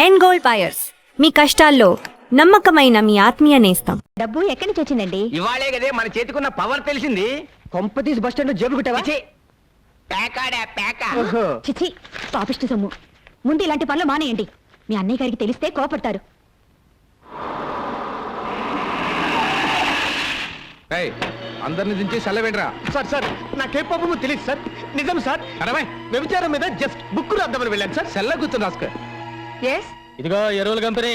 End gold buyers, మీ కష్టాల్లో నమ్మకమైన మీ ఆత్మీయ నేస్తం. డబ్బు ఎక్కడి నుంచి వచ్చిందండి? ఇవాళే కదే మన చేతికున్న పవర్ తెలిసింది. కొంపతీసి బస్ స్టాండ్ జేబులు కుట్టావా? చిచి, పాపిష్టి సొమ్ము. ముందు ఇలాంటి పనులు మానేయండి. మీ అన్నయ్య గారికి తెలిస్తే కోపడతారు. అందరిని దించి సెలవేంట్రా. సార్ సార్ నాకే పాపము తెలియదు సార్. నిజం సార్. అరవై వ్యభిచారం మీద జస్ట్ బుక్ రాద్దామని వెళ్ళాను సార్. సెల్ల కూర్చొని రాసుకో. ఇదిగో ఎరువుల కంపెనీ,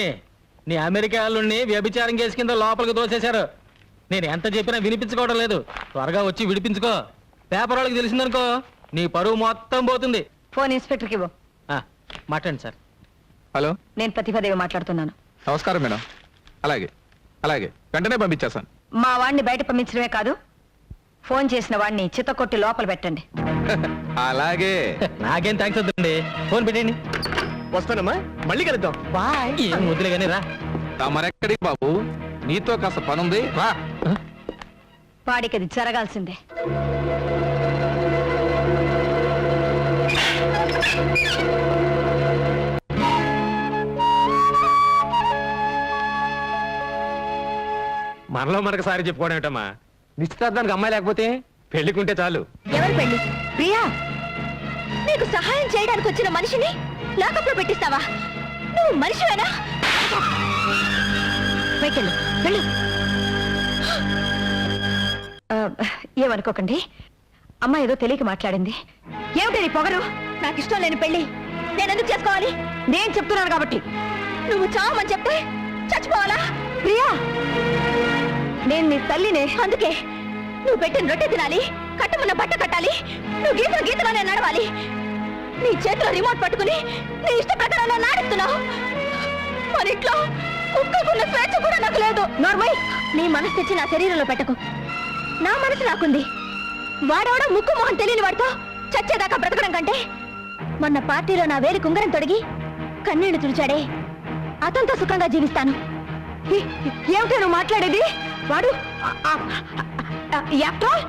నీ అమెరికా వాళ్ళని వ్యభిచారం కేసు కింద లోపలికి తోసేశారు. నేను ఎంత చెప్పినా వినిపించుకోవడం లేదు. త్వరగా వచ్చి విడిపించుకో. పేపర్ వాళ్ళకి తెలిసిందనుకో నీ పరువు మొత్తం పోతుంది. ఫోన్ ఇన్స్పెక్టర్కి ఇవ్వు. మాట్లాడండి సార్. హలో, నేను ప్రతిభాదేవి మాట్లాడుతున్నాను. నమస్కారం మేడం. అలాగే అలాగే వెంటనే పంపించేస్తాను. మా వాడిని బయట పంపించడమే కాదు, ఫోన్ చేసిన వాడిని చిత్తకొట్టి లోపల పెట్టండి. అలాగే. నాకేం థ్యాంక్స్ వద్దండి, ఫోన్ పెట్టండి. వస్తానమ్మా, మళ్ళీ కలుద్దాం. బాయ్. ఏం వదిలే కానీ రా. తమరెక్కడికి బాబు, నీతో కాస్త పనుంది రా. వాడికి అది జరగాల్సిందే. మనలో మనకు సారి చెప్పుకోవడం ఏమిటమ్మా? నిశ్చితార్థానికి అమ్మాయి లేకపోతే పెళ్లికుంటే చాలు. ఎవరు పెళ్లి? ప్రియా, నీకు సహాయం చేయడానికి వచ్చిన మనిషిని లాకప్లో పెట్టిస్తావా? నువ్వు మనిషివేనా? వెళ్ళు వెళ్ళు. ఏమనుకోకండి, అమ్మ ఏదో తెలియక మాట్లాడింది. ఏమిటి నీ పొగరు? నాకు ఇష్టం లేని పెళ్లి నేను ఎందుకు చేసుకోవాలి? నేను చెప్తున్నాను కాబట్టి. నువ్వు చావమని చెప్తే చచ్చిపోవాలా? ప్రియా, నేను నీ తల్లినే. అందుకే నువ్వు పెట్టిన రొట్టె తినాలి, కట్టమన్న బట్ట కట్టాలి, నువ్వు గీతలు గీతలోనే నడవాలి. నీ చేతిలో రిమోట్ పట్టుకుని నీ ఇష్ట ప్రకారంలో నాడుస్తున్నావు. మన ఇంట్లో కుక్కకున్న స్వేచ్ఛ కూడా నాకు లేదు. నార్మల్, నీ మనసు తెచ్చి నా శరీరంలో పెట్టకు. నా మనసు నాకుంది. వాడవడం ముక్కు మొహం తెలియని వాడితో చచ్చేదాకా బ్రతకడం కంటే మొన్న పార్టీలో నా వేలి కుంగరం తొడిగి కన్నీళ్లు తుడిచాడే, అతనితో సుఖంగా జీవిస్తాను. ఏమిటో నువ్వు మాట్లాడేది? వాడు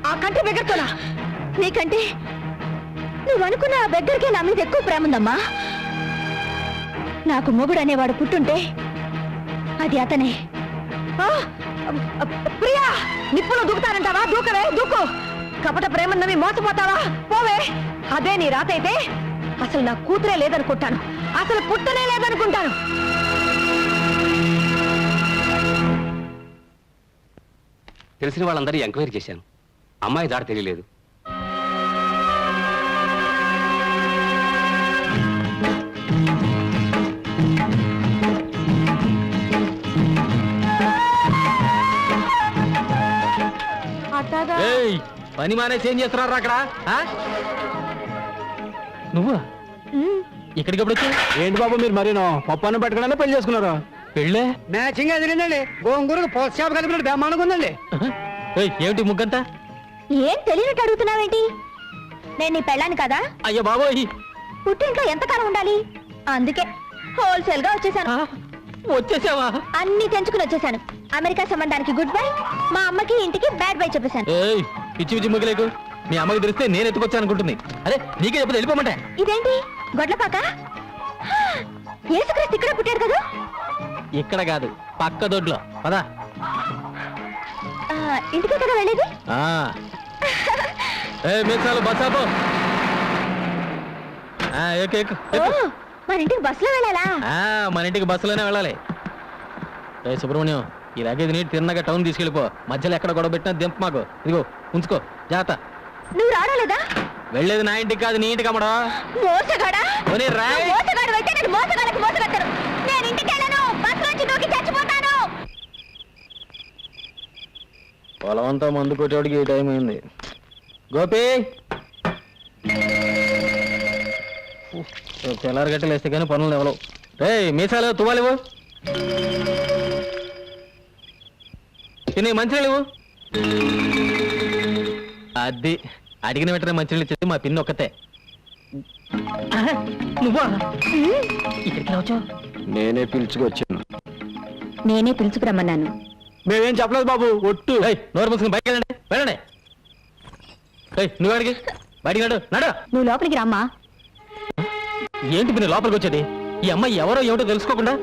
ఆ కంటి బెగ్గరతోనా? నీకంటే నువ్వు అనుకున్న ఆ బెగ్గరికే నా మీద ఎక్కువ ప్రేమ ఉందమ్మా. నాకు మొగుడు అనేవాడు పుట్టుంటే అది అతనే. ప్రియా, నిప్పులో దూకుతానంటావా? దూకవే, దూకు. కపట ప్రేమన్నవి మోసపోతావా? పోవే. అదే నీ రాతైతే అసలు నా కూతురే లేదనుకుంటాను, అసలు పుట్టనే లేదనుకుంటాను. తెలిసిన వాళ్ళందరూ ఎంక్వైరీ చేశాను. అమ్మాయి దారి తెలియలేదు. పని మానేసి ఏం చేస్తున్నారు అక్కడ? నువ్వు ఇక్కడికి ఎప్పుడు వచ్చి? ఏంటి బాబు మీరు మరీనో పప్పాన్ని పట్టుకున్నా పెళ్లి చేసుకున్నారు? పెళ్ళే మ్యాచింగ్ ఎదిరిందండి. గోంగూరకు పోస్ట్ షాప్ కలిపినట్టు బ్రహ్మాండంగా ఉందండి. ఏమిటి ముగ్గంతా? ఏం తెలియనట్టు అడుగుతున్నావేంటి? నేను నీ పెళ్ళాను కదా. అయ్యో బాబోయ్, పుట్టింట్లో ఎంతకాలం ఉండాలి? అందుకే హోల్సేల్ గా వచ్చేసాను. వచ్చేసావా? అన్ని తెంచుకుని వచ్చేసాను. అమెరికా సంబంధానికి గుడ్ బై, మా అమ్మకి ఇంటికి బ్యాడ్ బై చెప్పేశాను. పిచ్చి పిచ్చి ముగ్గులేకు. మీ అమ్మకి తెలిస్తే నేను ఎత్తుకొచ్చాను అనుకుంటుంది. అదే నీకే చెప్పదు, వెళ్ళిపోమంటే. ఇదేంటి గొడ్లపాక? యేసుక్రీస్తు ఇక్కడ పుట్టాడు కదా. ఇక్కడ కాదు, పక్క దొడ్లో. పదా. ఇంటికే కదా వెళ్ళేది. మీసాలు బస్సాపు. మన ఇంటికి బస్సులో వెళ్ళాలా? మన ఇంటికి బస్సులోనే వెళ్ళాలి. సుబ్రహ్మణ్యం, ఈ లగేజ్ నీటి తిన్నగా టౌన్ తీసుకెళ్ళిపో. మధ్యలో ఎక్కడ గొడవ పెట్టినా దింపు మాకు. ఇదిగో ఉంచుకో, జాగ్రత్త. నువ్వు రావలేదా? వెళ్ళేది నా ఇంటికి కాదు, నీ ఇంటికి అమ్మడా. మోసగాడా? రాయ్. మోసగాడు అయితే నేను మోసగాడికి మోసగట్టాను. నేను ఇంటికి వెళ్ళను, బస్సు నుంచి దూకి చచ్చిపోతాను. పొలవంతా మందు కొట్టేవాడికి ఈ టైం అయింది. గోపి, తెల్లారి గట్టలు వేస్తే కానీ పనులు ఎవరు. మీసాలు తువ్వాలివు, తినే మంచినీళ్ళు ఇవ్వు. అది అడిగిన వెంటనే మంచినీళ్ళు ఇచ్చేది మా పిన్ని ఒక్కతే. నువ్వా ఇక్కడికి రావచ్చు? నేనే పిలుచుకొచ్చాను. నేనే పిలుచుకురమ్మన్నాను. మేమేం చెప్పలేదు బాబు, ఒట్టు. నోరు మూసుకుని బయటకు వెళ్ళండి, వెళ్ళండి. నువ్వు అడిగి బయటికి నడు. నువ్వు లోపలికి రామ్మా. ఏంటి పిన్ని లోపలికి వచ్చేది? ఈ అమ్మాయి ఎవరో ఏమిటో తెలుసుకోకుండా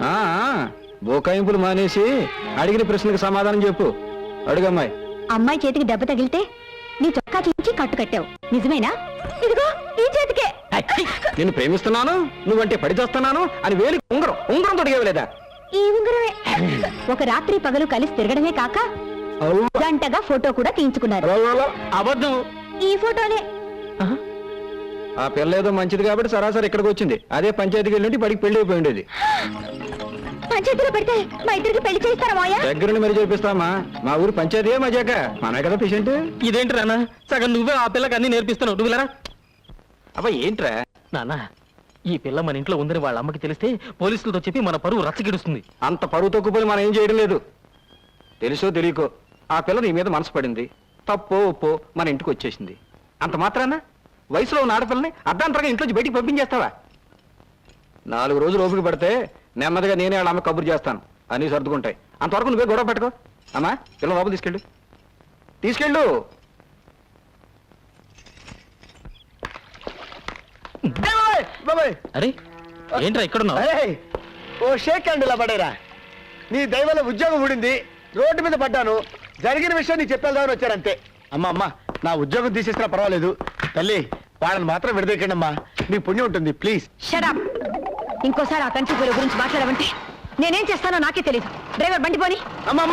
బోకాయింపులు మానేసి అడిగిన ప్రశ్నలకు సమాధానం చెప్పు. అడుగమ్మాయి. అమ్మాయి చేతికి దెబ్బ తగిలితే నీ చొక్కా చించి కట్టు కట్టావు, నిజమేనా? ఇదిగో ఈ చేతికే. నేను ప్రేమిస్తున్నాను, నువ్వంటే పడి చేస్తున్నాను అని వేలికి ఉంగరం తొడిగేవలేదా? ఈ ఉంగరమే. ఒక రాత్రి పగలు కలిసి తిరగడమే కాక గంటగా ఫోటో కూడా తీయించుకున్నారు. అబద్ధం. ఈ ఫోటోనే. ఆ పిల్ల ఏదో మంచిది కాబట్టి సరాసరి ఇక్కడికి వచ్చింది. అదే పంచాయతీకి వెళ్ళి పడికి పెళ్లి అయిపోయి ఉండేది. పంచాయతీలో పెడితే మా ఇద్దరికి పెళ్లి చేస్తారా మాయా? దగ్గరుండి మరి చేపిస్తామా? మా ఊరు పంచాయతీ మజాక మనమే కదా పేషెంట్. ఇదేంటి రానా, సగం నువ్వే ఆ పిల్లకి అన్ని నేర్పిస్తున్నావు. నువ్వు వెళ్ళరా. అబ్బా ఏంట్రా? నాన్న, ఈ పిల్ల మన ఇంట్లో ఉందని వాళ్ళ అమ్మకి తెలిస్తే పోలీసులతో చెప్పి మన పరువు రచ్చగిడుస్తుంది. అంత పరువు తక్కువ మనం ఏం చేయడం లేదు. తెలుసో తెలియకో ఆ పిల్ల నీ మీద మనసు పడింది. తప్పో ఒప్పో మన ఇంటికి వచ్చేసింది. అంత మాత్రాన వయసులో ఉన్న ఆడపిల్లని అర్ధాంతరంగా ఇంట్లోంచి బయటికి పంపించేస్తావా? 4 రోజులు ఓపిక పడితే నెమ్మదిగా నేనే వాళ్ళ అమ్మ కబురు చేస్తాను, అన్నీ సర్దుకుంటాయి. అంతవరకు నువ్వే గొడవ పెట్టుకో. అమ్మా పిల్ల లోపల తీసుకెళ్ళు. అరే ఏంట్రా ఇక్కడున్నావు? ఓ షేక్ హ్యాండ్ ఇలా పడేరా. నీ దైవల ఉద్యోగం ఊడింది, రోడ్డు మీద పడ్డాను. జరిగిన విషయం నీకు చెప్పేద్దామని వచ్చారంతే. అమ్మా నా ఉద్యోగం తీసేసినా పర్వాలేదు, తల్లి వాళ్ళని మాత్రం విడదీయకండి అమ్మా, నీ పుణ్యం ఉంటుంది ప్లీజ్. షడప్. ఇంకోసారి ఆ కంచి పూల గురించి మాట్లాడమంటే నేనేం చేస్తానో నాకే తెలియదు. డ్రైవర్ బండి పోని. అమ్మా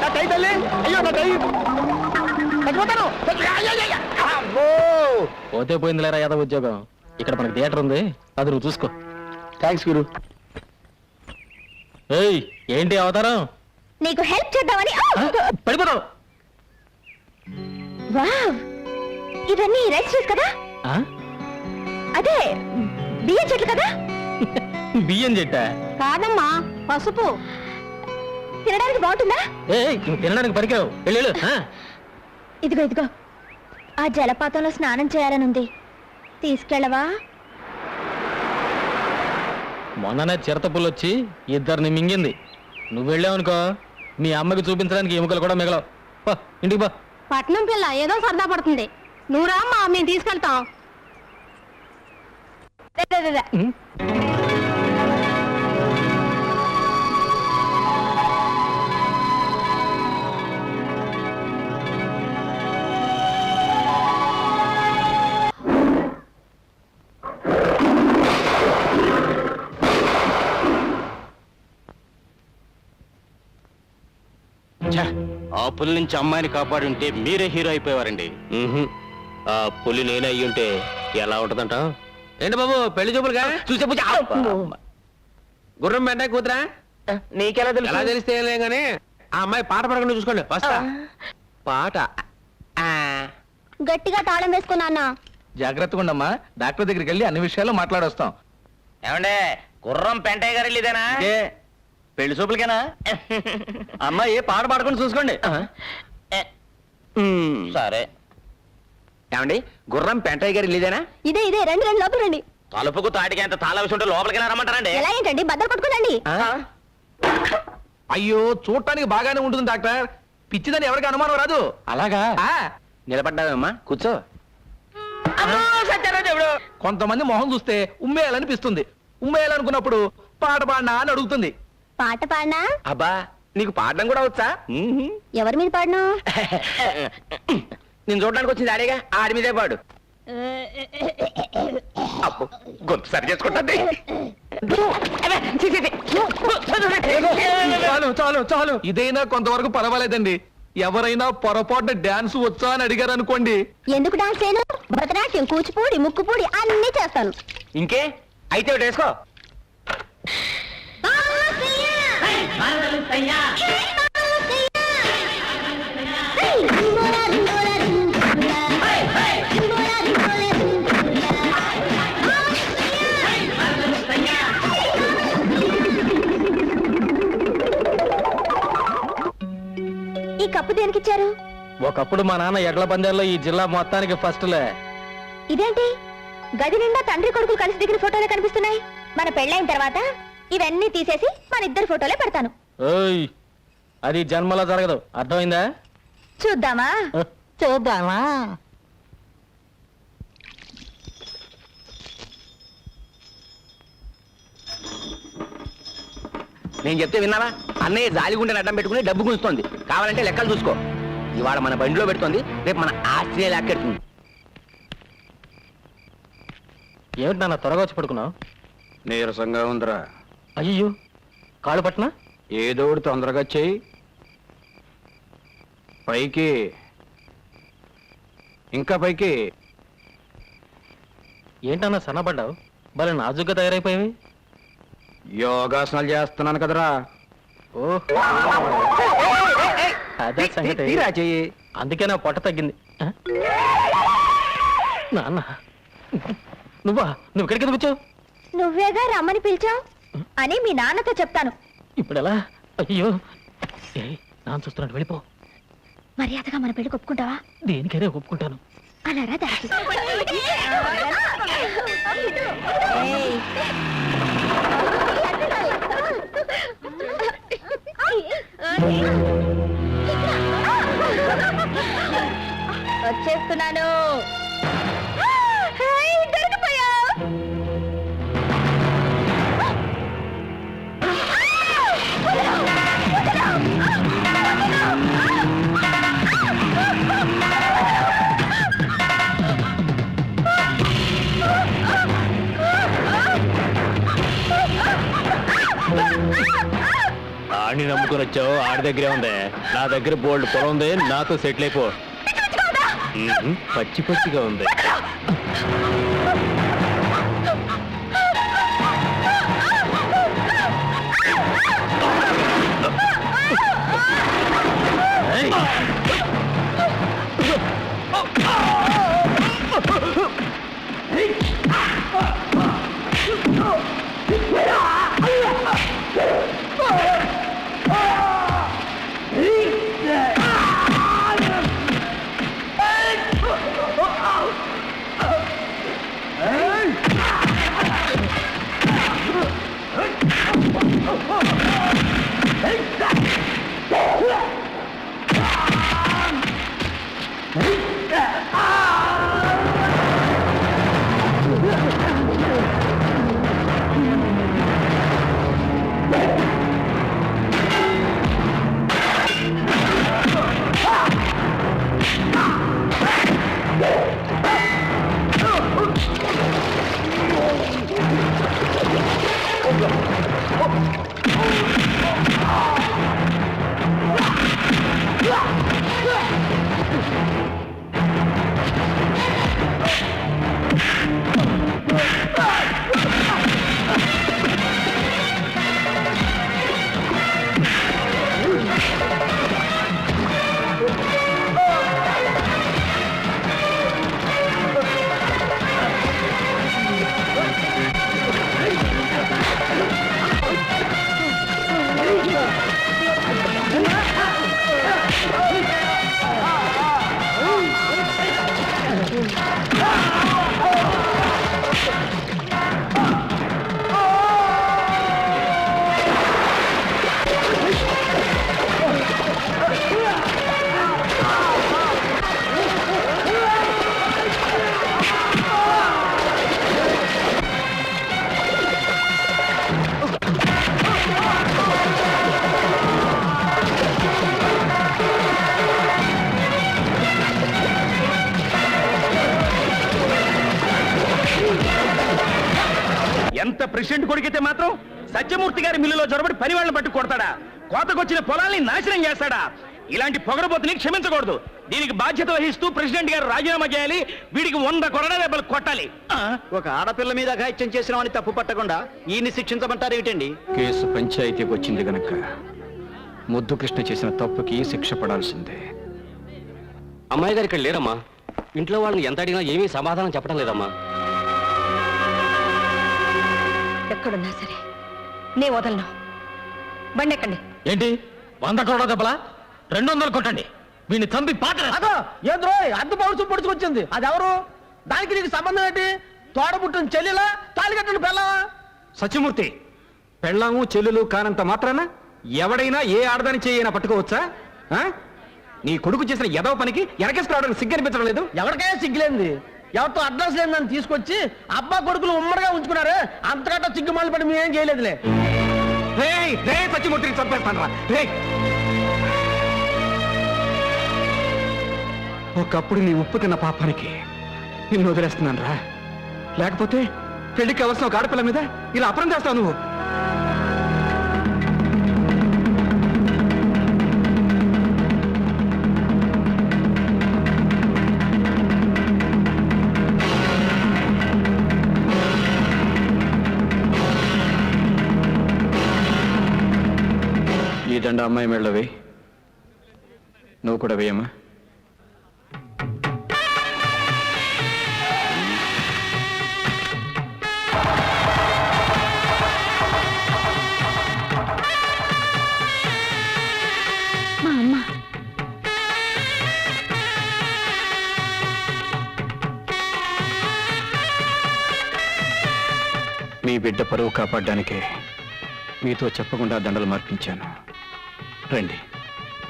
నా టై తల్లి, అయ్యో నా టై చచ్చిపోతాను. అబ్బో. పోతే పోయిందిలేరా యాదవ్ ఉద్యోగం. ఇక్కడ మనకి థియేటర్ ఉంది, అది నువ్వు చూసుకో. థ్యాంక్స్ గురు. ఏయ్ ఏంటి అవతారం? నీకు హెల్ప్ చేద్దామని. పడిపోతావు. వావ్, ఇవన్నీ రైస్ కదా? ఆ? అదే బియ్యం చెట్లు కదా? బియ్యం చెట్ట? కాదమ్మా, పసుపు. తినడానికి బాగుంటుందా? ఏయ్ నువ్వు తినడానికి పరికావు. వెళ్ళు. ఇదిగో ఆ జలపాతంలో స్నానం చేయాలనుంది, తీసుకెళ్ళవా? మొన్ననే చిరతపుల్లు వచ్చి ఇద్దరిని మింగింది. నువ్వు వెళ్ళావనుకో మీ అమ్మకి చూపించడానికి ఎముకలు కూడా మిగలవు. పో, ఇంటికి పో. పట్నం పిల్ల ఏదో సరదా పడుతుంది, నువ్వు రామ్మా, మేము తీసుకెళ్తాం. ఉం? ఆ పులి నుంచి అమ్మాయిని కాపాడి ఉంటే మీరే హీరో అయిపోయేవారండి. ఆ పులి నేనే అయ్యి ఉంటే ఎలా ఉంటదంట? ఏంటి బాబు పెళ్లి చూపులుగా చూసే గుర్రం వెంట కూతురా? నీకెలా ఎలా తెలిస్తే ఏం లేదు కానీ ఆ అమ్మాయి పాట పడకుండా చూసుకోండి. వస్తా. పాట గట్టిగా తాళం వేసుకున్నా. జాగ్రత్తగా ఉండమ్మా, డాక్టర్ దగ్గరికి వెళ్ళి అన్ని విషయాలు మాట్లాడొస్తాం. ఏమండే గుర్రం పెంటయ్య గారు వెళ్ళేదేనా? పెళ్లి చూపులకేనా? అమ్మాయి పాట పాడుకొని చూసుకోండి. సరే. ఏమండి గుర్రం పెంటయ్య గారు వెళ్ళేదేనా? ఇదే రండి లోపల రండి. తలుపుకు తాటికి ఎంత తాళ విషయం ఉంటే లోపలికి రమ్మంటారండి. ఎలా ఏంటండి, బద్దలు పట్టుకోనండి. అయ్యో చూడటానికి బాగానే ఉంటుంది డాక్టర్, పిచ్చిదని ఎవరికి అనుమానం రాదు. అలాగా? నిలబడ్డావమ్మా, కూర్చో. కొంతమంది మొహం చూస్తే ఉమ్మేయాలనిపిస్తుంది. ఉమ్మేయాలనుకున్నప్పుడు పాట పాడినా అని అడుగుతుంది. పాట పాడినా? అబ్బా నీకు పాడడం కూడా వచ్చా? ఎవరి మీద పాడను? నేను చూడడానికి వచ్చింది ఆడేగా, ఆడి మీదే పాడు. అబ్బో, గొంతు సరి చేసుకుంటుంది. చాలు ఇదైనా కొంతవరకు పర్వాలేదండి. ఎవరైనా పొరపాటున డాన్స్ వచ్చా అని అడిగారు అనుకోండి. ఎందుకు డాన్స్ చేయను? భరతనాట్యం, కూచిపూడి, ముక్కుపూడి అన్ని చేస్తాను. ఇంకే అయితే ఒకటి వేసుకో. ఈ కప్పు దేనికిచ్చారు? ఒకప్పుడు మా నాన్న ఎడ్ల పందాల్లో ఈ జిల్లా మొత్తానికి ఫస్ట్లే. ఇదేంటి గది నిండా తండ్రి కొడుకులు కలిసి దిగిన ఫోటోలే కనిపిస్తున్నాయి. మన పెళ్ళైన తర్వాత ఇవన్నీ తీసేసి మన ఇద్దరు ఫోటోలే పెడతాను. ఓయ్ అది జన్మలో జరగదు, అర్థమైందా? చూద్దామా? నేను చెప్తే విన్నావా? అన్నయ్య జాలిగుండెని అడ్డం పెట్టుకుని డబ్బు గుంచుతోంది. కావాలంటే లెక్కలు చూసుకో. ఇవాళ మన బండిలో పెడుతోంది, రేపు మన ఆస్ట్రేలియా లాక్కెడుతుంది. ఏమిటి నాన్న త్వరగా వచ్చి పడుకున్నావు? నీరసంగా ఉందిరా. అయ్యో కాళ్ళు పట్టినా? ఏదో ఒకటి తొందరగా చెయ్యి. పైకి, ఇంకా పైకి. ఏంటన్నా సన్నపడ్డావు? భలే నాజుగ్గా తయారైపోయావి. యోగాసనాలు చేస్తున్నాను కదరా. ఓహో అదే సంగతి. తీరా చెయ్యి. అందుకే నా పొట్ట తగ్గింది. ఆ? నాన్న నువ్వు ఇక్కడికి ఎందుకు వచ్చావు? నువ్వేగా రమ్మని పిలిచావు అని మీ నాన్నతో చెప్తాను. ఇప్పుడు ఎలా? అయ్యో నాన్న చూస్తున్నాడు, వెళ్ళిపో. మర్యాదగా మన పెళ్లి ఒప్పుకుంటావా? దేనికైనా ఒప్పుకుంటాను. అలా రా దారికి. వచ్చేస్తున్నాను. ఆడిని నమ్ముకొని వచ్చావు, ఆడి దగ్గరే ఉంది. నా దగ్గర బోల్డ్ పొలం ఉంది, నాతో సెటిల్ అయిపో. పచ్చి పచ్చిగా ఉంది. ఎంత ప్రెసిడెంట్ కొడుకైతే మాత్రం సత్యమూర్తి గారి మిల్లులో జొరబడి పని వాళ్ళని పట్టు కొడతాడా? కోతకొచ్చిన పొలాల్ని నాశనం చేస్తాడా? ఇలాంటి పొగరబోతుని క్షమించకూడదు. దీనికి బాధ్యత వహిస్తూ ప్రెసిడెంట్ గారు రాజీనామా చేయాలి. వీడికి 100 కొరడా దెబ్బలు కొట్టాలి. ఒక ఆడపిల్ల మీద అఘాయిత్యం చేసినామని తప్పు పట్టకుండా ఈయన్ని శిక్షించమంటారు ఏమిటండి? కేసు పంచాయతీకి వచ్చింది గనక ముద్దు కృష్ణ చేసిన తప్పుకి శిక్ష పడాల్సిందే. అమ్మాయి గారు ఇక్కడ లేరమ్మా. ఇంట్లో వాళ్ళని ఎంత అడిగినా ఏమీ సమాధానం చెప్పడం లేదమ్మా. ఎక్కడున్నా సరే నే వదలను. బండి ఎక్కండి. ఏంటి 100 కోట్ల దెబ్బలా? 200 కొట్టండి. వీడిని చంపి పాత్ర. ఏంద్రో అద్దు పౌరుషం పొడుచుకొచ్చింది. అది ఎవరు? దానికి నీకు సంబంధం ఏంటి? తోడబుట్టిన చెల్లెలా, తాళి కట్టిన పెళ్ళావా? సత్యమూర్తి, పెళ్ళాము చెల్లెలు కానంత మాత్రాన ఎవడైనా ఏ ఆడదాని చేయైనా పట్టుకోవచ్చా? ఆ? నీ కొడుకు చేసిన ఎదవ పనికి ఎనకేసుకురావడానికి సిగ్గు అనిపించడం లేదు? ఎవరికైనా సిగ్గులేంది. ఎవరితో అడ్రస్ లేదని తీసుకొచ్చి అబ్బా కొడుకులు ఉమ్మడిగా ఉంచుకున్నారే, అంతకంటే సిగ్గుమాలి పడి మేమేం చేయలేదులే. రేయ్ రే పచ్చిముట్టిని చంపేస్తాను రా రే. ఒకప్పుడు నీ ఉప్పు తిన్న పాపానికి నిన్ను వదిలేస్తున్నాను రా. లేకపోతే పెళ్లికి అవసరం ఒక ఆడపిల్ల మీద ఇలా అపరం చేస్తావు నువ్వు. ఈ దండ అమ్మాయి మెళ్ళ వేయి. నువ్వు కూడా వేయమ్మా. మా అమ్మ మీ బిడ్డ పరువు కాపాడడానికే మీతో చెప్పకుండా దండలు మార్పించాను. రండి,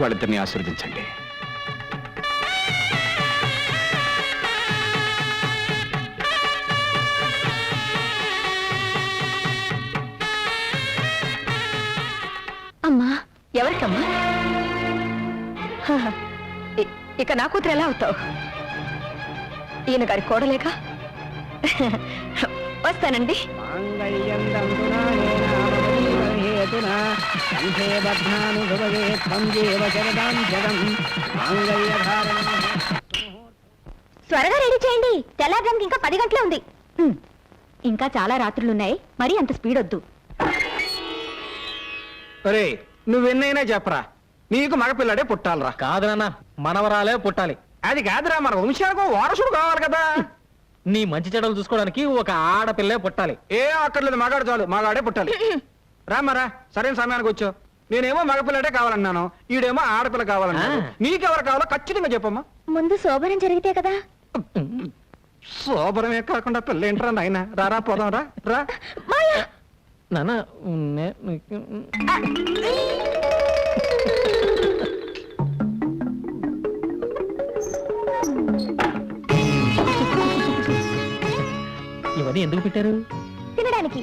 వాళ్ళిద్దరిని ఆశీర్వదించండి. అమ్మా ఎవరికమ్మా? హహ, ఇక నా కూతురు ఎలా అవుతావు? ఈయన గారి కోడలేక వస్తానండి. త్వరగా రెడీ చేయండి, తెల్లారడానికి ఇంకా 10 గంటలే ఉంది. ఇంకా చాలా రాత్రులున్నాయి, మరి అంత స్పీడ్ వద్దు. అరే నువ్వెన్నైనా చెప్పరా, నీకు మగపిల్లాడే పుట్టాలరా. కాదు నాన్న, మనవరాలే పుట్టాలి. అది కాదురా, మన వంశాలకు వారసుడు కావాలి కదా. నీ మంచి చెడలు చూసుకోవడానికి ఒక ఆడపిల్లే పుట్టాలి. ఏ అక్కర్లేదు, మగాడు చాలు, మగాడే పుట్టాలి. రామరా, సరైన సమయానికి వచ్చావు. నేనేమో మగపిల్లడే కావాలన్నాను, ఈడేమో ఆడపిల్ల కావాలన్నాను. నీకెవరు కావాలో ఖచ్చితంగా చెప్పమ్మా. ముందు శోభనం జరిగితే కదా. శోభరమే కాకుండా పిల్ల ఏంట్రా నాయన. రారా పోదాం రా రా. నాన్న ఇవన్నీ ఎందుకు పెట్టారు? తినడానికి.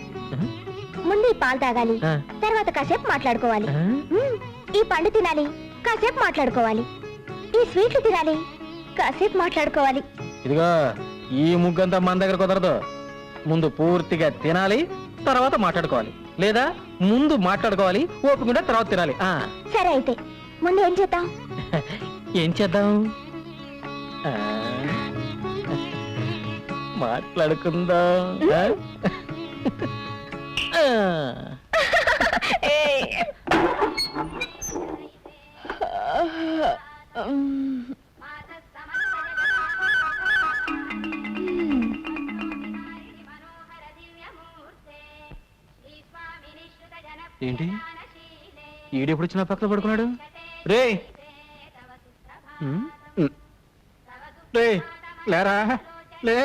ముందు ఈ పాలు తాగాలి, తర్వాత కాసేపు మాట్లాడుకోవాలి. ఈ పండు తినాలి, కాసేపు మాట్లాడుకోవాలి. ఈ స్వీట్లు తినాలి, కాసేపు మాట్లాడుకోవాలి. ఇదిగో ఈ ముగ్గంతా మన దగ్గర కుదరదు. ముందు పూర్తిగా తినాలి, తర్వాత మాట్లాడుకోవాలి. లేదా ముందు మాట్లాడుకోవాలి, ఓపికంటే తర్వాత తినాలి. సరే అయితే ముందు ఏం చేద్దాం? ఏం చేద్దాం? మాట్లాడుకుందాం. ఏంటి ఈడెప్పుడు వచ్చిన పక్కన పడుకున్నాడు? రే రే లేరా లే.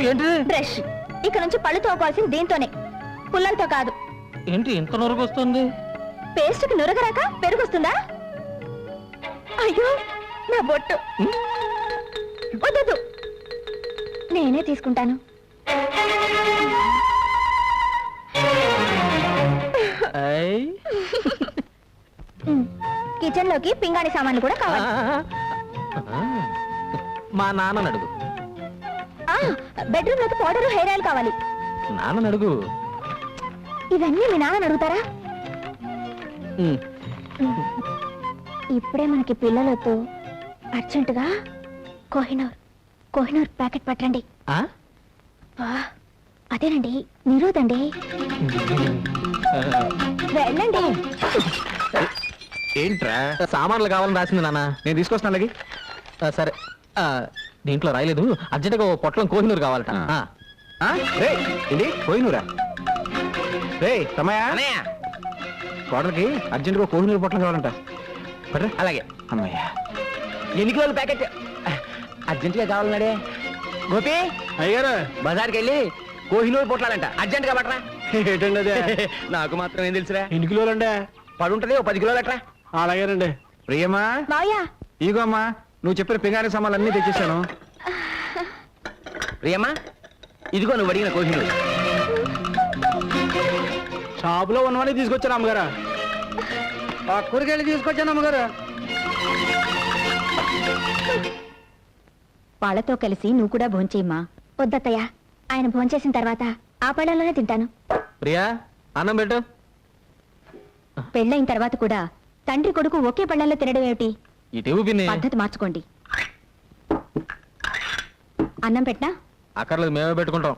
ఏంటి బ్రష్. ఇక నుంచి పళ్ళు తోకోవాల్సింది దీంతోనే, పుల్లలతో కాదు. ఏంటి ఇంత నొరకు వస్తుంది? పేస్ట్కి నురగరాక పెరుగుస్తుందా? అయ్యో నా బొట్టు. వద్దు, నేనే తీసుకుంటాను. కిచెన్ లోకి పింగాణి సామాన్లు కూడా కావాలి. మా నాన్న అడుగు. బెడ్రూమ్ లోకి పౌడర్, హెయిర్ ఆయిల్ కావాలి. నాన్న అడుగు. ఇవన్నీ మీ నాన్న అడుగుతారా? ఇప్పుడే మనకి పిల్లలతో అర్జెంటుగా కోహినూర్ ప్యాకెట్ పట్టండి. అదేనండి, నిరోధండి. వెళ్ళండి. ఏంట్రా సామాన్లు కావాలని రాసింది నాన్న. నేను తీసుకొస్తాను అలాగే. సరే, దీంట్లో రాయలేదు. అర్జెంటుగా ఓ పొట్లం కోహినూరు కావాలట. రే ఏంటి కోహినూరా? రే తమయా, కోడలకి అర్జెంటుగా కోహినూరు పొట్లం కావాలంట. పట్రా. అలాగే. అమ్మయ్యా. ఎన్ని కిలోల ప్యాకెట్ అర్జెంటుగా కావాలన్నాడే? గోపి అయ్యారు బజార్కి వెళ్ళి కోహినూరు పొట్లాలంట, అర్జెంటుగా పట్టరా. ఏంటండి అదే? నాకు మాత్రం ఏం తెలుసురా? ఎన్ని కిలోలండి? పడుంటది, ఓ 10 కిలోలు అట్రా. అలాగేనండి. ప్రియమ్మా, మావయ్య, ఇగో అమ్మా, నువ్వు చెప్పిన పింగాణి సామాన్లు అన్నీ తెచ్చేసాను. ప్రియమ్మా ఇదిగో నువ్వు అడిగిన కోహినూరు. షాపులో ఉన్నవని తీసుకొచ్చాను అమ్మగారు. ఆ కూరగాయలు తీసుకొచ్చాను అమ్మగారు. వాళ్ళతో కలిసి నువ్వు కూడా భోంచేయమ్మా. వద్దత్తయ్య, ఆయన భోంచేసిన తర్వాత ఆ పళ్ళలోనే తింటాను. ప్రియా అన్నం పెట్టు. పెళ్ళైన తర్వాత కూడా తండ్రి కొడుకు ఒకే పళ్ళల్లో తినడం ఏమిటి? ఇటు పిన్ని. పద్ధతి మార్చుకోండి. అన్నం పెట్టనా? అక్కర్లేదు, మేమే పెట్టుకుంటాం.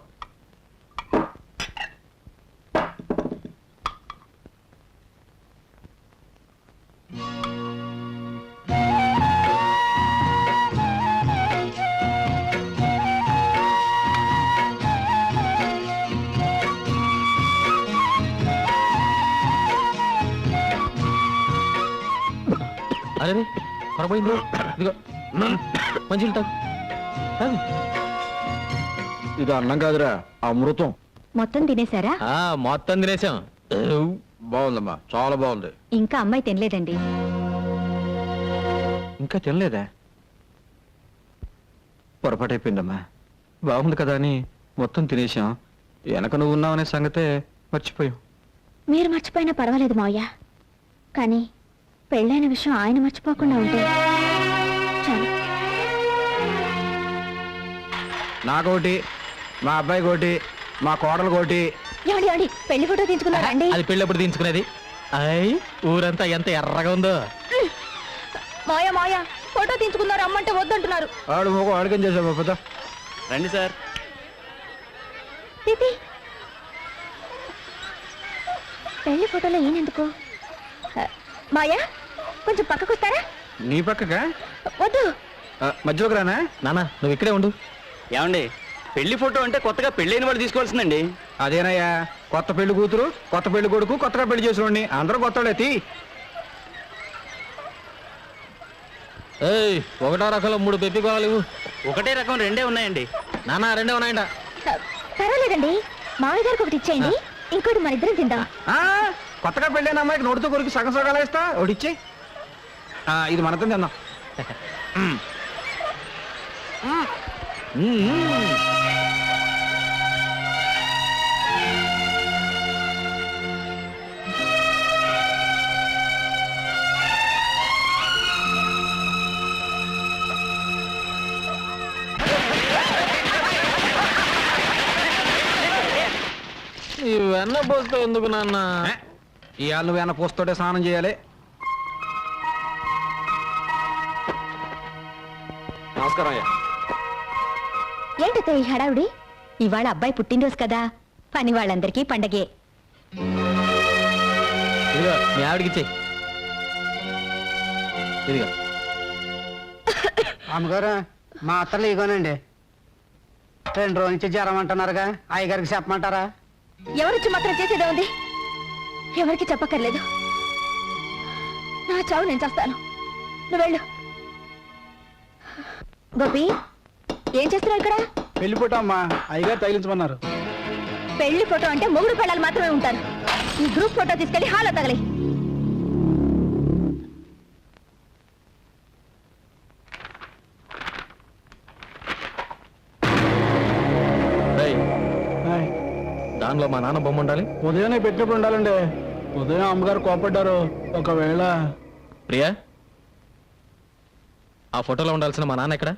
అరే పొరపోయింది. ఇదిగో మంచి తాగు. ఇది అన్నం కాదురా, అమృతం. మొత్తం తినేశారా? మొత్తం తినేసాం. బాగుందమ్మా, చాలా బాగుంది. ఇంకా అమ్మాయి తినలేదండి. ఇంకా తినలేదా? పొరపాటు అయిపోయిందమ్మా. బాగుంది కదా అని మొత్తం తినేసాం. వెనక నువ్వు ఉన్నావనే సంగతే మర్చిపోయాం. మీరు మర్చిపోయినా పర్వాలేదు మావయ్య, కానీ పెళ్ళైన విషయం ఆయన మర్చిపోకుండా ఉంటే చాలు. నాకోటి, మా అబ్బాయి కోటి, మా కోడలు కోటి. ఏమండి ఏమండి, పెళ్లి ఫోటో తీసుకున్నారా అండి? అది పెళ్ళప్పుడు తీయించుకునేది. అయ్ ఊరంతా ఎంత ఎర్రగా ఉందో. మాయా మాయా, ఫోటో తీసుకున్నారు అమ్మంటే వద్దంటున్నారు. ఆడు మొగ ఆడికం చేసావు పెద్ద. రండి సార్. తీతి, పెళ్లి ఫోటోలో ఈయనెందుకు? మాయా, కొంచెం పక్కకు వస్తారా? నీ పక్కగా? వద్దు. మధ్యలోకి రానా? నాన్న నువ్వు ఇక్కడే ఉండు. ఏమండి, పెళ్లి ఫోటో అంటే కొత్తగా పెళ్ళైన వాడు తీసుకోవాల్సిందండి. అదేనయ్యా, కొత్త పెళ్లి కూతురు, కొత్త పెళ్లి కొడుకు, కొత్తగా పెళ్లి చేసిన అందరూ కొత్త తీ. ఏయ్, ఒకటో రకంలో 3 పెప్పి కావాలి. ఒకటే రకం రెండే ఉన్నాయండి. నాన్న రెండే ఉన్నాయంట. పర్వాలేదండి, మామయ్య గారికి ఒకటి ఇచ్చేయండి, ఇంకోటి మన ఇద్దరం తిందాం. కొత్తగా పెళ్ళైన అమ్మాయికి నోటితో కొరికి సగం సగాలు ఇస్తా. ఒకటి ఇచ్చే. ఇది మనతో తిందాం. ఈ వెన్న పోస్తే ఎందుకు నాన్న? ఇవాళ నువ్వు ఏమైనా పోస్తోటే స్నానం చేయాలి. నమస్కారం అయ్యా. ఏంటో ఈ హడావుడి? ఇవాళ అబ్బాయి పుట్టినరోజు కదా, పని వాళ్ళందరికీ పండగే. ఇదిగో మీ ఆవిడికి ఇచ్చేయి. ఇదిగో అమ్మగారు, మా అత్తలు ఇగోనండి. 2 రోజుల నుంచి జ్వరం అంటున్నారుగా, అయ్యగారికి చెప్పమంటారా? ఎవరొచ్చి మాత్రం చేసేదే ఉంది, ఎవరికి చెప్పక్కర్లేదు. నా చావు నేను చేస్తాను, నువ్వు వెళ్ళు. గోపి, ఏం చేస్తున్నావు ఇక్కడ? పెళ్లి ఫోటో అమ్మా, అయ్యగారు తగిలించమన్నారు. పెళ్లి ఫోటో అంటే మొగుడు పెళ్ళాలు మాత్రమే ఉంటారు. ఈ గ్రూప్ ఫోటో తీసుకెళ్లి హాల్లో తగలి. దానిలో మా నాన్న బొమ్మ ఉండాలి. ఉదయాన్నే పెట్టినప్పుడు ఉండాలండి. ఉదయం అమ్మగారు కోపడ్డారు. ఒకవేళ ప్రియా, ఆ ఫోటోలో ఉండాల్సిన మా నాన్న ఎక్కడ?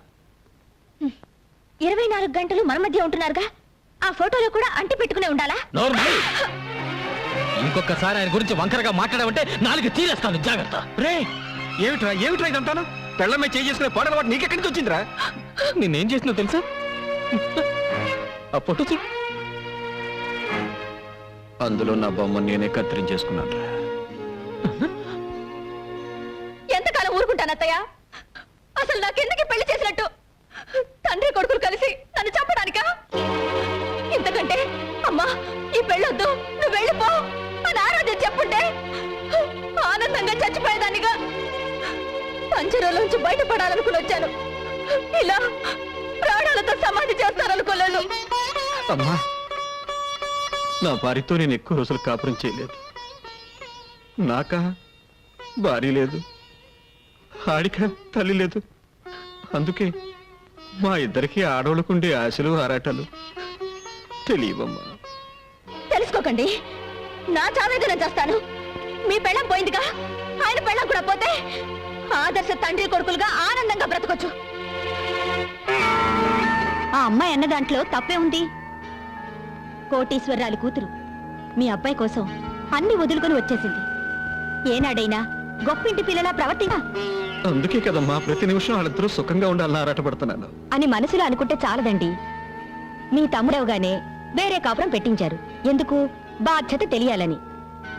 24 గంటలు మన మధ్య ఉంటున్నారుగా, ఆ ఫోటోలో కూడా అంటి పెట్టుకునే ఉండాలా? ఇంకొకసారి ఆయన గురించి వంకరగా మాట్లాడావంటే 4 తీరేస్తాను, జాగ్రత్త. రే, ఏమిట్రా ఏమిట్రా ఇదంతాను? పెళ్ళమే చేసుకునే పాడల వాడు నీకెక్కడి నుంచి వచ్చిందిరా? నేనేం చేసినా తెలుసా? ఆ ఫోటో చూడు. అందులో నా బొమ్మ నేనే కత్తిరించేసుకున్నాను. ఎంతకాలం ఊరుకుంటాను అత్తయ్య? అసలు నాకెందుకు పెళ్లి చేసినట్టు? తండ్రి కొడుకులు కలిసి నన్ను చంపడానికా? ఇంతకంటే అమ్మా ఈ పెళ్ళొద్దు, నువ్వు వెళ్ళిపో అని ఆరోగ్యం చెప్పుంటే ఆనందంగా చచ్చిపోయేదానిగా. పంజరంలోంచి బయటపడాలనుకుని వచ్చాను, ఇలా ప్రాణాలతో సమాధి చేస్తారనుకోలేదు. అమ్మా, నా భార్యతో నేను ఎక్కువ రోజులు కాపురం చేయలేదు. నాకా భార్య లేదు, ఆడిక తల్లి లేదు. అందుకే మా ఇద్దరికి ఆడోళ్ళకుండే ఆశలు ఆరాటాలు తెలియవమ్మా. తెలుసుకోకండి. నా చావేదో నేను చేస్తాను. మీ పెళ్ళం పోయిందిగా, ఆయన పెళ్ళం కూడా పోతే ఆదర్శ తండ్రి కొడుకులుగా ఆనందంగా బ్రతకొచ్చు. ఆ అమ్మాయి అన్న దాంట్లో తప్పే ఉంది. కోటీశ్వరరాలి కూతురు మీ అబ్బాయి కోసం అన్ని వదులుకొని వచ్చేసింది. ఏనాడైనా గొప్పింటి పిల్లలా ప్రవర్తిగా అందుకే కదమ్మా ప్రతి నిమిషం వాళ్ళిద్దరూ సుఖంగా ఉండాలని ఆరాటపడుతున్నాను. అని మనసులో అనుకుంటే చాలదండి. మీ తమ్ముడవగానే వేరే కాపురం పెట్టించారు. ఎందుకు? బాధ్యత తెలియాలని.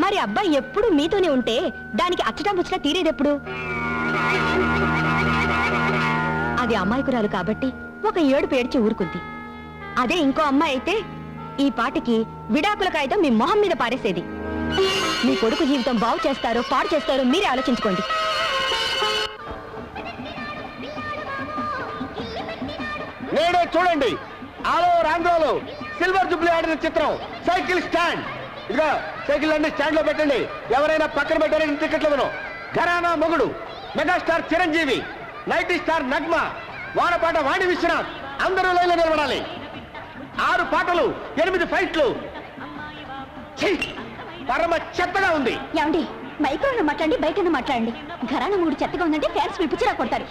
మరి అబ్బాయి ఎప్పుడు మీతోనే ఉంటే దానికి అచ్చటా ముచ్చటా తీరేదెప్పుడు? అది అమ్మాయికురాలు కాబట్టి ఒక ఏడుపు ఏడ్చి ఊరుకుంది. అదే ఇంకో అమ్మాయి అయితే ఈ పాటికి విడాకుల కాగితం మీ మొహం మీద పారేసేది. మీ కొడుకు జీవితం బాగు చేస్తారో పాడు చేస్తారో మీరే ఆలోచించుకోండి. నేడే చూడండి, ఆలో ఆంధ్రాలో సిల్వర్ జూబ్లీ ఆడిన చిత్రం సైకిల్ స్టాండ్. ఇదిగో సైకిల్ అన్ని స్టాండ్ లో పెట్టండి. ఎవరైనా పక్కన పెట్టారని టికెట్లు ఇవ్వను. ఘరానా మొగుడు మెగాస్టార్ చిరంజీవి, నైటీ స్టార్ నగ్మ, వానపాట వాణి విశ్వనాథ్ అందరూ లైన్లో నిలబడాలి. 6 పాటలు, 8 ఫైట్లు. ఛీ! పరమ చెత్తగా ఉంది. ఏమండి, మైక్రోలో మాట్లాడండి, బయట మాట్లాడండి. ఘరానా మూడు చెత్తగా ఉందంటే ఫ్యాన్స్ మీ పిచ్చిరా కొడతారు.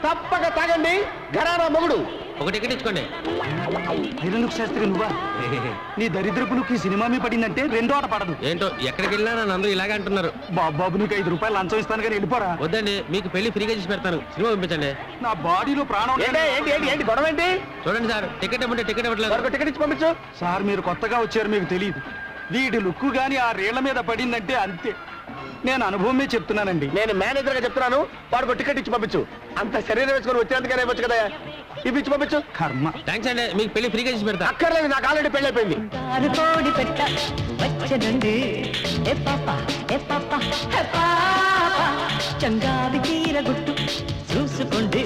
తప్పక తాగండి. ఘరానా మొగుడు. ఒక టికెట్ ఇచ్చుకోండి. శాస్త్రి నువ్వా? నీ దరిద్రపు ఈ సినిమా మీ పడిందంటే రెండో ఆట పడదు. ఏంటో ఎక్కడికి వెళ్ళినా నన్ను అందరూ ఇలాగే అంటున్నారు. బాబు నీకు 5 రూపాయలు లంచం ఇస్తాను కానీ వెళ్ళిపోరా. వద్దండి, మీకు పెళ్లి ఫ్రీగా చేసి పెడతాను. సినిమా పంపించండి. నా బాడీలో ప్రాణం. ఏంటి గొడవ ఏంటి? చూడండి సార్, టికెట్ ఇవ్వండి. టికెట్ ఇవ్వట్లేదు. టికెట్ ఇచ్చి పంపించు. సార్ మీరు కొత్తగా వచ్చారు, మీకు తెలియదు. వీడి లుక్కు గాని ఆ రేళ్ల మీద పడిందంటే అంతే. నేను అనుభవమే చెప్తున్నానండి. నేను మేనేజర్ గా చెప్తున్నాను. వాడికి టికెట్ ఇచ్చి పంపించు. అంత శరీరం వేసుకొని వచ్చేందుకనే వచ్చు కదా. ఇవి ఇచ్చి పంపించు. కర్మ. థ్యాంక్స్ అండి, మీకు పెళ్లి ఫ్రీగా చేసి పెడతా. అక్కర్లేదు, నాకు ఆల్రెడీ పెళ్లి అయిపోయింది. చంగావి తీర గుట్టు చూసుకోండి.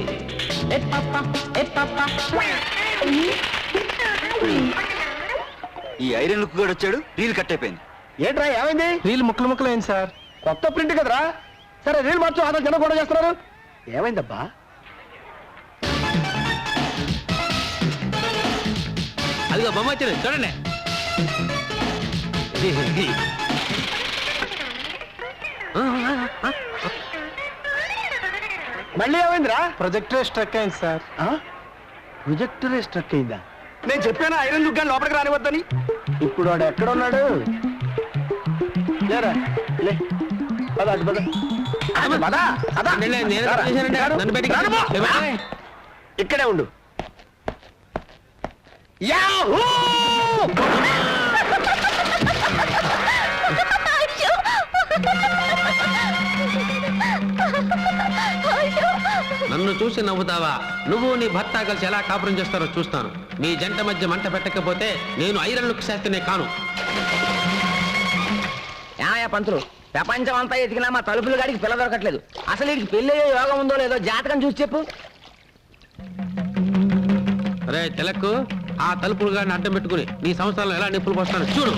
ఈ ఐరన్ లుక్ కూడా వచ్చాడు, రీల్ కట్ అయిపోయింది. ఏంట్రా ఏమైంది? రీల్ ముక్కలు అయింది సార్. కొత్త ప్రింట్ కదరా. సరే రీల్ మార్చు. అతను జనం గొడవ చేస్తున్నారు. ఏమైందబ్బా? అదిగో బొమ్మ వచ్చింది చూడండి. మళ్ళీ ఏమైందిరా? ప్రొజెక్టర్ స్ట్రక్ అయింది సార్. ప్రొజెక్టరే స్ట్రక్ అయిందా? నేను చెప్పాను ఐరన్ లుక్ గాని లోపలికి రానివద్దని. ఇప్పుడు వాడు ఎక్కడ ఉన్నాడు? లేరా లే, పద అటు పద. పద, పద. నేను తప్పు చేశానండి. నన్ను బయటికి రాను. ఇక్కడే ఉండు. యాహూ! నన్ను చూసి నవ్వుతావా? నువ్వు నీ భర్త కలిసి ఎలా కాపురం చేస్తారో చూస్తాను. మీ జంట మధ్య మంట పెట్టకపోతే నేను ఐరన్ లుక్ శాస్త్రినే కాను. ఏమయ్యా పంతులు, ప్రపంచం అంతా ఎతికినా మా తలుపుల గాడికి పిల్ల దొరకట్లేదు. అసలు వీడికి పెళ్లి అయ్యే యోగం ఉందో లేదో జాతకం చూసి చెప్పు. అరే తిలక్కు, ఆ తలుపులు గాడిని అడ్డం పెట్టుకుని నీ సంవత్సరాలు ఎలా నిప్పులు పోస్తాను చూడు.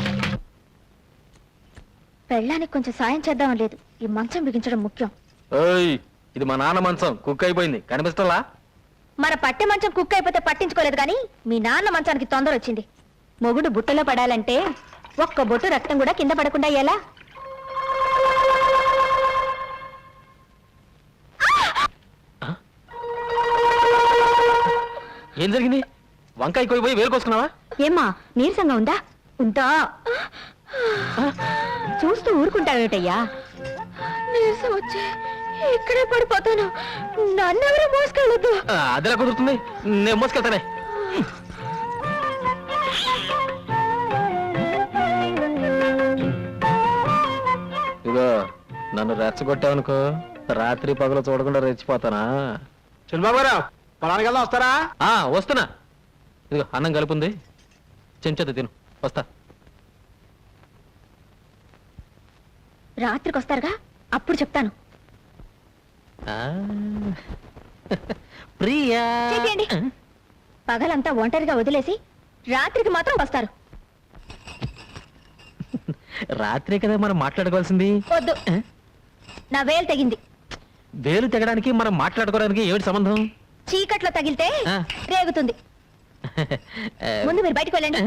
పెళ్ళానికి కొంచెం సాయం చేద్దాం లేదు, ఈ మంచం బిగించడం ముఖ్యం. ఇది మా నాన్న మంచం, కుక్ అయిపోయింది, కనిపిస్తలా? మన పట్టె మంచం కుక్క అయిపోతే పట్టించుకోలేదు కానీ మీ నాన్న మంచానికి తొందర వచ్చింది. మొగుడు బుట్టలో పడాలంటే ఒక్క బొట్టు రక్తం కూడా కింద పడకుండా ఎలా? ఏం జరిగింది? వంకాయ కోయిపోయి వేలు కోసుకున్నావా? ఏమ్మా నీరసంగా ఉందా? ఉందా? చూస్తూ ఊరుకుంటావేటయ్యా? నీరసం వచ్చి ఇక్కడే పడిపోతాను. నన్నెవరూ మోసుకెళ్ళొద్దు. అదిలా కుదురుతుంది, నేను మోసుకెళ్తానే. ఇదో నన్ను రెచ్చగొట్టావనుకో, రాత్రి పగలు చూడకుండా రెచ్చిపోతానా? చంద్రబాబురావు పొలానికి వెళ్దాం, వస్తారా? వస్తున్నా. ఇదిగో అన్నం కలుపుంది, చెంచదు తిను. వస్తా. రాత్రికి వస్తారుగా, అప్పుడు చెప్తాను. ప్రియా, చెప్పండి. పగలంతా ఒంటరిగా వదిలేసి రాత్రికి మాత్రం వస్తారు. రాత్రే కదా మనం మాట్లాడుకోవాల్సింది. వద్దు, నా వేలు తెగింది. వేలు తెగడానికి మనం మాట్లాడుకోవడానికి ఏమిటి సంబంధం? చీకట్లో తగిలితే ఆ. రేగుతుంది ముందు మీరు బయటకు వెళ్ళండి